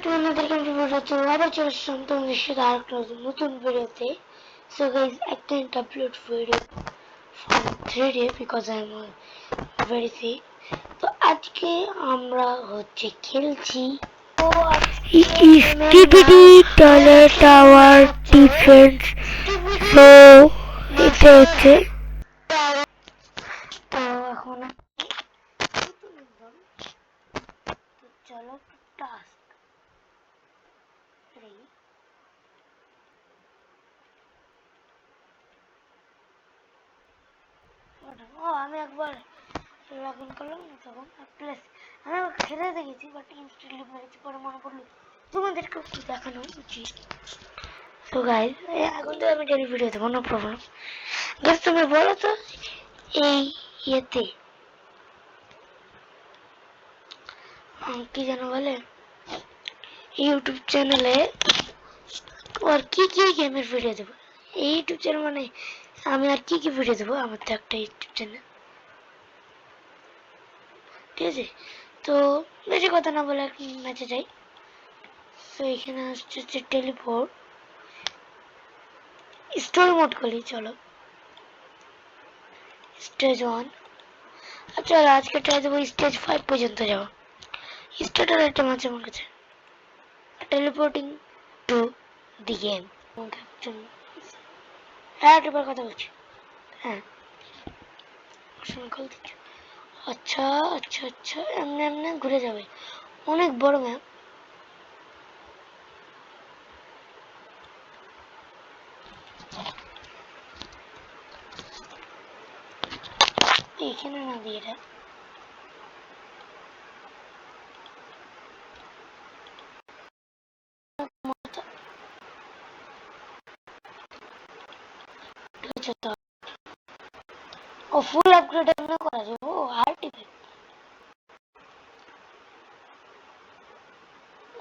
তোমাদেরকে আমি বলতে আবার চলে আসলাম তোমাদের সাথে আরেকটা নতুন ভিডিওতে। So guys, I can't upload video from 3 day because I'm very sick. তো আজকে আমরা হচ্ছে খেলছি স্টিপিডি টয়লেট টাওয়ার ডিফেন্স। তো এটা হচ্ছে তো এখন চলো টাস্ক আমি একবার লগ ইন করলাম না তখন প্লাস আমি খেলে দেখেছি বাট ইনস্ট্যান্টলি মেরেছি পরে মনে পড়লো তোমাদেরকেও কি দেখানো উচিত। তো গাইজ এখন তো আমি ডেলি ভিডিও দেবো নো প্রবলেম। গাইজ তুমি বলো তো এই ইয়েতে কি যেন বলে ইউটিউব চ্যানেলে আর কি কি গেমের ভিডিও দেবো। এই ইউটিউব চ্যানেল মানে আমি আর কি কি ভিডিও দেবো, আমার তো একটা ইউটিউব চ্যানেল, ঠিক আছে। তো বেশি কথা না বলে ম্যাচে যাই। তো এখানে আসছে হচ্ছে টেলিপোর্ট স্টোরি মোড করি, চলো স্টেজ 1। আচ্ছা আজকে ট্রাই দেবো স্টেজ 5 পর্যন্ত যাওয়া। স্টার্টার আইটেম আছে আমার কাছে, টেলিপোর্টিং টু দি গেম। হ্যাঁ একবার কথা বলছি, হ্যাঁ কল দিচ্ছি। আচ্ছা আচ্ছা আচ্ছা এমনি এমনি ঘুরে যাবে, অনেক বড় ম্যাপ। এইখানে না দিয়ে এটা ও ফুল আপগ্রেড এমনি করা যাবে। ও আর্টিফ্যাক্ট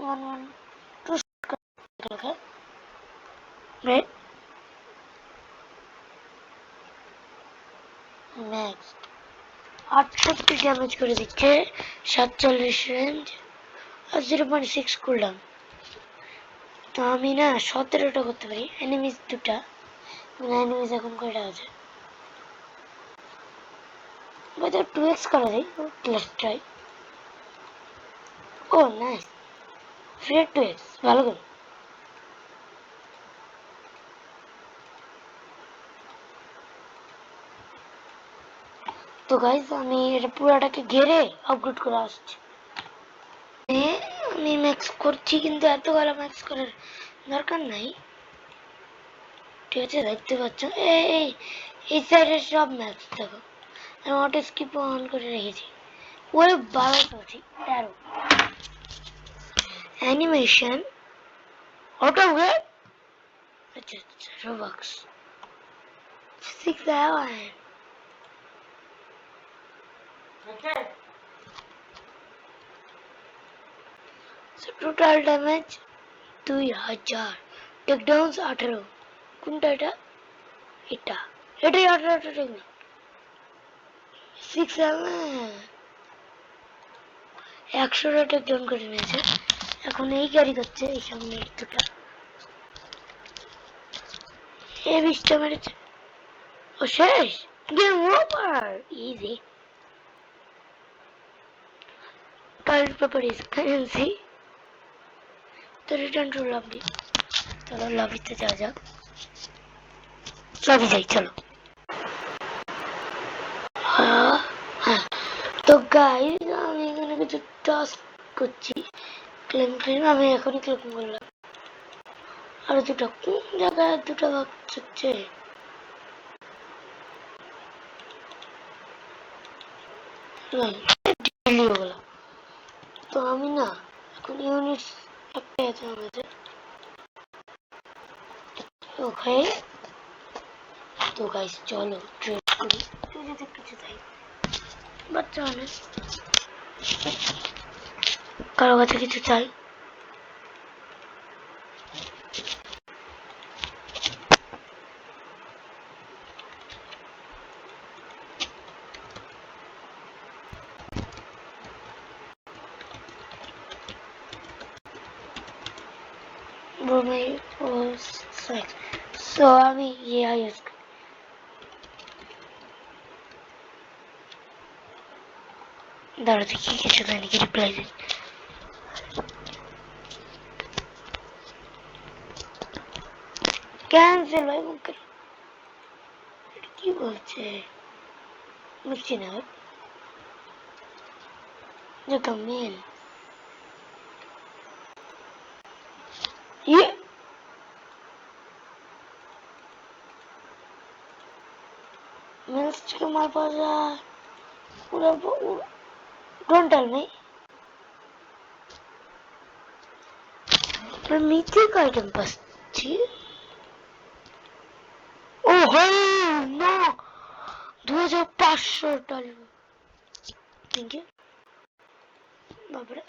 112 রাইট ম্যাক্স 68 ড্যামেজ করে দিচ্ছে, 47 রেঞ্জ আর 0.6 কুলডাউন। তো আমি না 17টা করতে পারি। এনিমিজ দুটা, এনিমিজ এখন কয়টা আছে হয়তো 2x করা যায়। Let's try. Oh nice, free 2x ভালো করে। তো গাইজ আমি এটা পুরাটাকে ঘেরে আপগ্রেড করে আসছি। আমি ম্যাক্স করছি কিন্তু এত ভালো ম্যাক্স করার দরকার নাই, ঠিক আছে। দেখতে পাচ্ছ এই এই সাইডের সব ম্যাক্স দেখো, আমি অটো স্কিপ অন করে রেখেছি। ওই 12 করছি 13 অ্যানিমেশন অটো ওয়েট। আচ্ছা আচ্ছা রোবক্স 6 টোটাল ড্যামেজ 2000, টেকডাউন্স 18। কোনটা এটা? এটা এটাই 18 টেকনিক 6 100টা টেকডাউন করে নিয়েছে। এখন এই গাড়ি করছে এই সামনে দুটা এ 20টা মেরেছে। ও শেষ, game over, easy. Current paper is currency. তো রিটার্ন টু লবি, চলো লবিতে যাওয়া যাক, লবি যাই চলো। হ্যাঁ তো গাইজ আমি এখানে কিছু টাস্ক করছি, ক্লেম আমি এখনই ক্লেম করলাম। আর দুটো কোন জায়গায় দুটো হচ্ছে তো আমি না এখন ইউনিট একটাই আছে আমাদের ওকে। তো গাইস চলো ট্রেড করি, যদি কিছু চাই বাচ্চা মানে কারো কাছে কিছু চাই। ব্রোমাই ও সো আমি ইয়ে ইউজ করি। দাঁড়া দেখি কিছু দেয় নাকি রিপ্লাই দিন। ক্যান্সেল ভাই মুখে কি বলছে বুঝছি না ভাই। যত মেল ইয়ে मेल्स के हमारे पास पूरा डोंट टेल मी पर नीचे का आइटम बस थी। ओहो नो $2500 थैंक यू बाप रे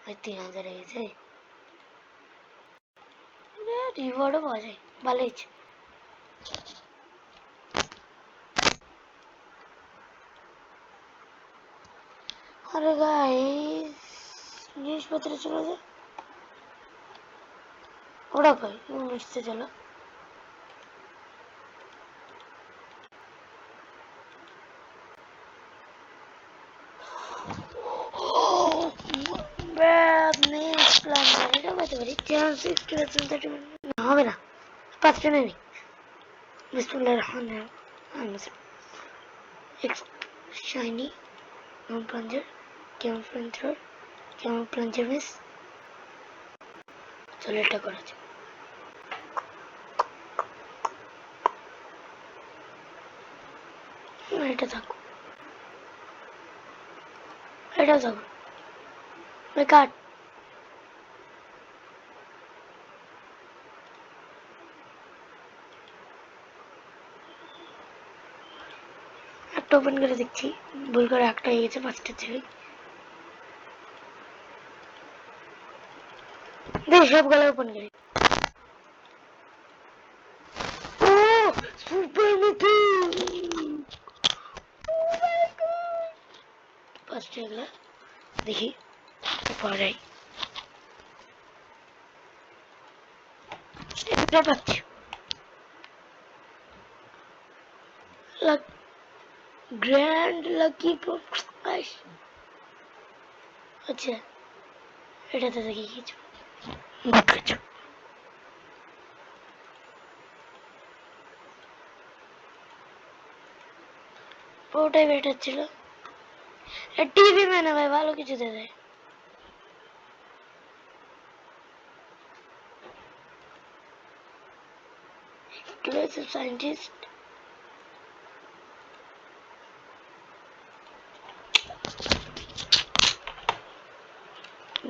भाई 3000 है इसे रिवॉर्ड आ जाए भले ही। अरे गाइस न्यूज़ पत्र चलो जा उड़ा भाई वो मुझसे चलो नेक्स्ट प्लान करेगा बता बड़ी चांस 30 ना होगा ना पास नहीं बिस्मिल्लाहिर्रहमानिर्रहीम shiny camo plunger camo flamethrower camo plunger miss চলো এটা করা যাক। এটা থাকো এটাও থাকো বেকার একটা ওপেন করে দেখছি ভুল করে একটা হয়ে গেছে পাঁচটা ছেড়ে দেখ সবগুলো ওপেন করি। ও সুপার মিঠু পাঁচটা এগুলা দেখি পাওয়া যায় এটা পাচ্ছি গ্র্যান্ড লাকি আচ্ছা এটাতে দেখি কিছু কিছু ওটাই বেটার ছিল টিভি में ना भाई ভালো কিছু দে দেয় एक्सक्लूसिव साइंटिस्ट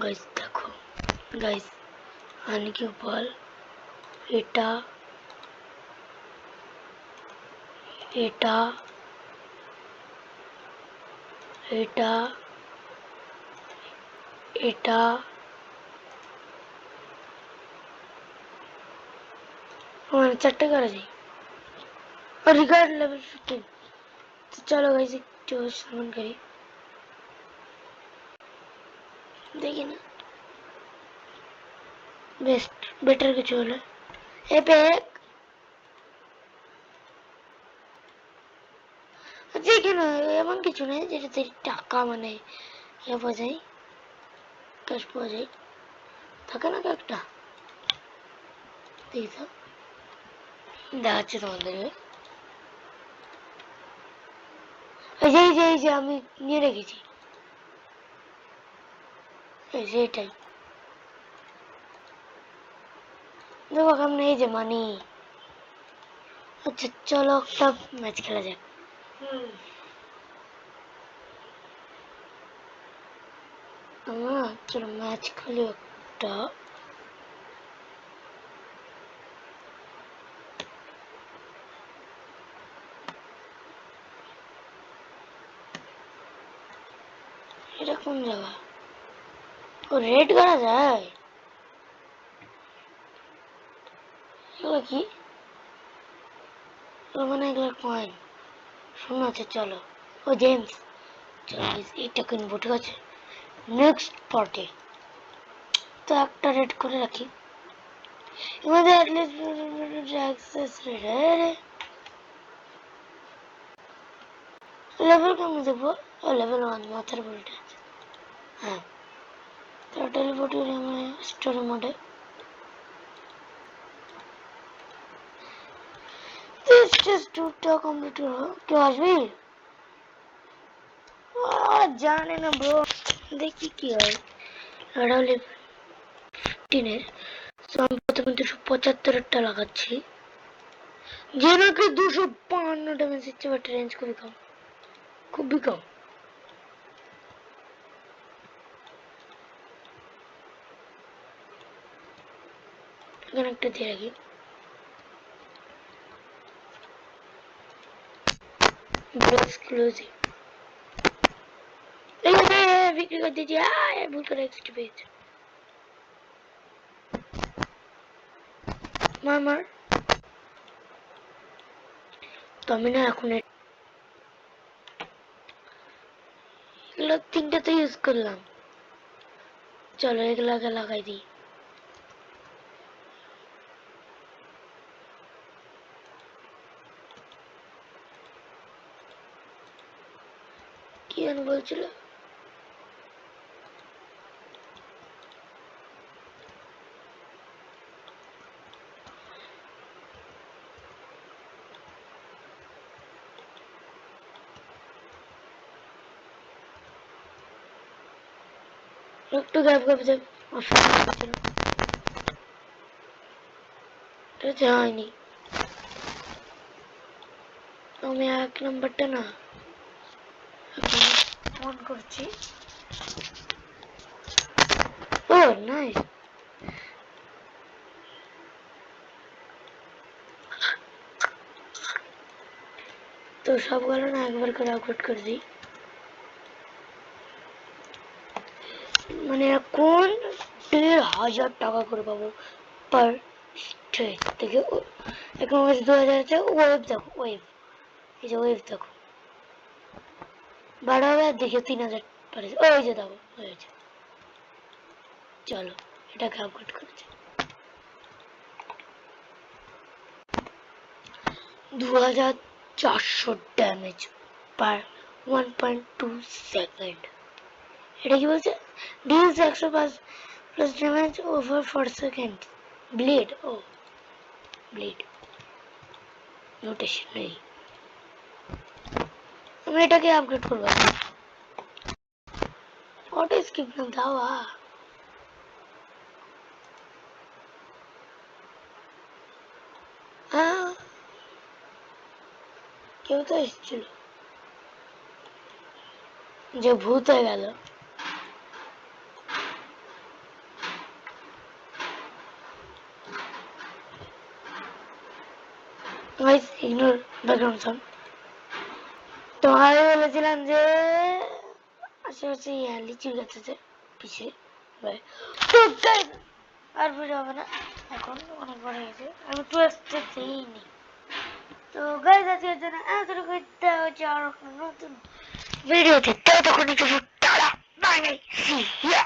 गाइस देखो गाइस आने के ऊपर এটা এটা এটা এটা हमारे चट्टे करा जी और रिकॉर्ड लेवल 15 तो चलो गाइस एक जो सामान करी देखिए ना बेस्ट बेटर के चोले ए पे দেখি না এমন কিছু নেই যেটাতে টাকা মানে ইয়ে পাওয়া যায় ক্যাশ পাওয়া যায় থাকে না একটা দেখি তো দেখাচ্ছি তোমাদের এই যে আমি নিয়ে রেখেছি এই যে এটাই দেখো সামনে এই যে মানি আচ্ছা চলো একটা ম্যাচ খেলা যাক চলো ম্যাচ খেলি একটা এটা কোন জায়গা ও রেড করা যায় এগুলো কি মানে এগুলো কয়েন শোনো আছে চলো ও জেমস চলো এইটা কিনবো ঠিক আছে নেক্সট পার্টি তো একটা রেড করে রাখি আমাদের অ্যাটলিস্ট অ্যাক্সেস রেট লেভেল কেমন দেখবো? লেভেল 1 মাথার বলটা আছে। হ্যাঁ, তো টেলিপোর্ট স্টোরি মোডে টুরটা কমপ্লিট করবো। কেউ আসবি? জানি না ব্রো, দেখি কি হয়। এটা হলে 15-এর, আমি প্রথমে 275-এরটা লাগাচ্ছি, যে নাকি 252 ড্যামেজ দিচ্ছে, বাট রেঞ্জ খুবই কম, খুবই কম। এখানে একটা দিয়ে রাখি। এক্সক্লুসিভ বিক্রি করে দিয়েছি। ভুল করে এক্সট্রা পেয়েছে। মার তো আমি না এখন এগুলো 3টা তো ইউজ করলাম। চলো এগুলাকে লাগাই দিই। কি যেন বলছিল? একটু গ্যাপ গ্যাপ যে হয়নি। আমি 1 নম্বরটা না অন করছি। ও নাইস। তো সবগুলো না একবার করে আপলোড করে দিই। মানে এখন 1,500 টাকা করে পাবো পার স্ট্রেট থেকে। এখন 2000 আছে। ওয়েভ দেখো, ওয়েভ, এই যে ওয়েভ দেখো, বারো হবে আর দেখে 3000 পারে। ওই যে দেখো হয়েছে। চলো এটাকে আপলোড করেছি। 2400 ড্যামেজ পার 1.2 সেকেন্ড। এটা কি বলছে? Deals 105 plus damage over 4 second. Blade, ও ব্লেড নোটেশন নেই। আমি এটাকে আপগ্রেড করবো। অটো স্কিপ না দাওয়া। হ্যাঁ, কেউ তো এসেছিল, যে ভূত হয়ে গেল। Guys ignore background sound. তো আমি বলেছিলাম যে আশেপাশে লিচুর গাছ আছে পিছিয়ে। তো গাইস আর ভিডিও হবে না, এখন অনেক বড় হয়েছে, আমি 12 স্টেপ দিইনি। তো গাইস আজকের জন্য এতটুকু, দেওয়া হচ্ছে আর নতুন ভিডিওতে। ততক্ষণের জন্য টাটা, বাই বাই, সি ইয়া।